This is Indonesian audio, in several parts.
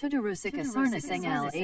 Tudorusika Sarnasengal 815-977-9779.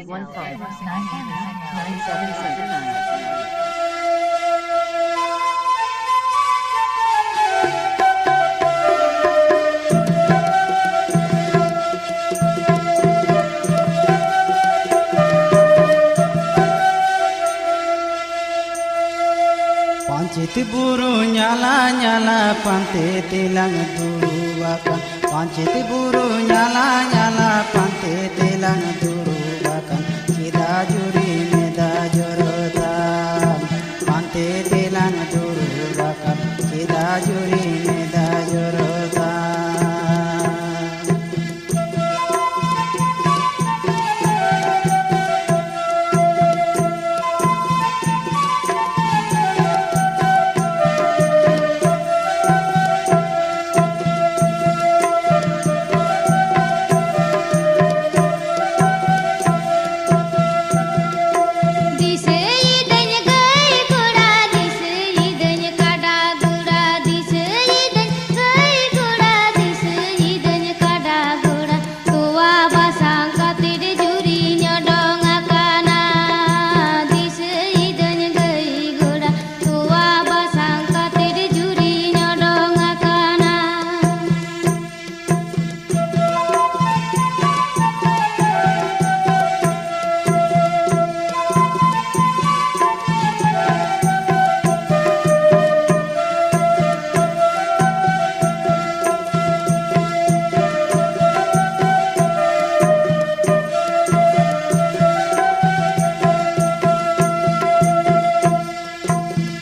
Pancit buru nyala nyala pante telang duruwakan. Pancit buru nyala nyala pante telang duruwakan. Kita juri meda jorotan pante telang duruwakan. Kita juri meda jorotan.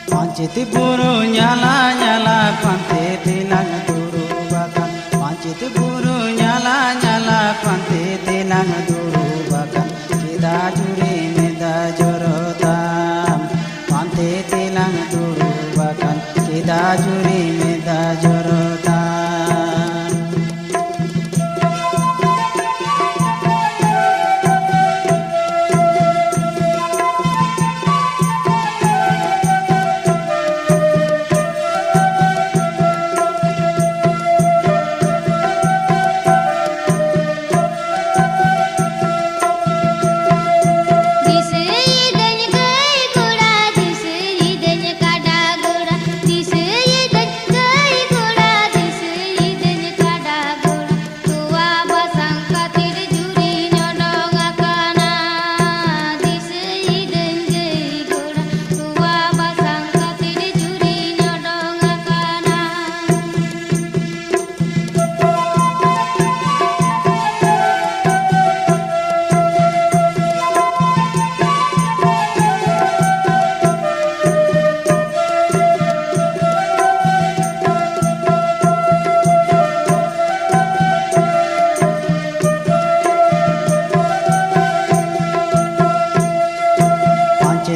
Pancit buru nyala nyala pante telang duruwakan. Pancit buru nyala nyala pante telang duruwakan. Kita juri meda jorotan pante telang duruwakan. Kita juri meda jorotan.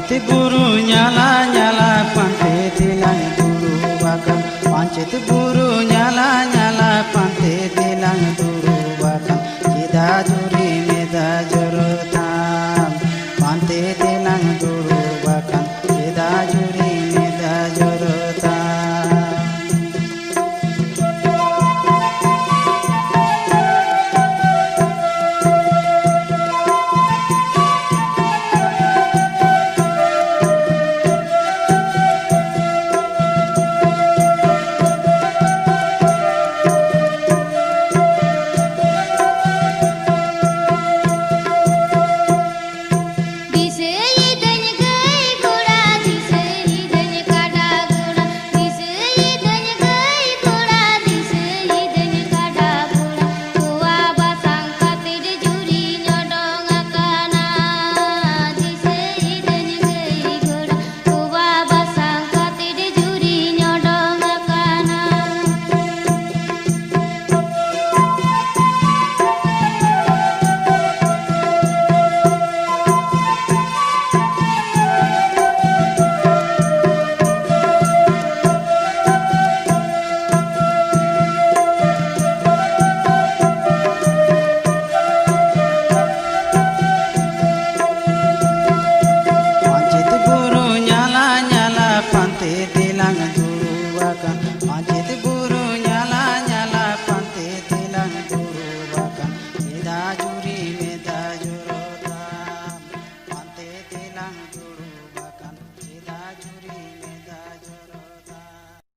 Pancit buru nyala nyala pante telang duruwakan. Pancit buru nyala nyala pante telang duruwakan. Kita juri meda jorotan pante telang duruwakan. Kita juri meda jorotan. dulu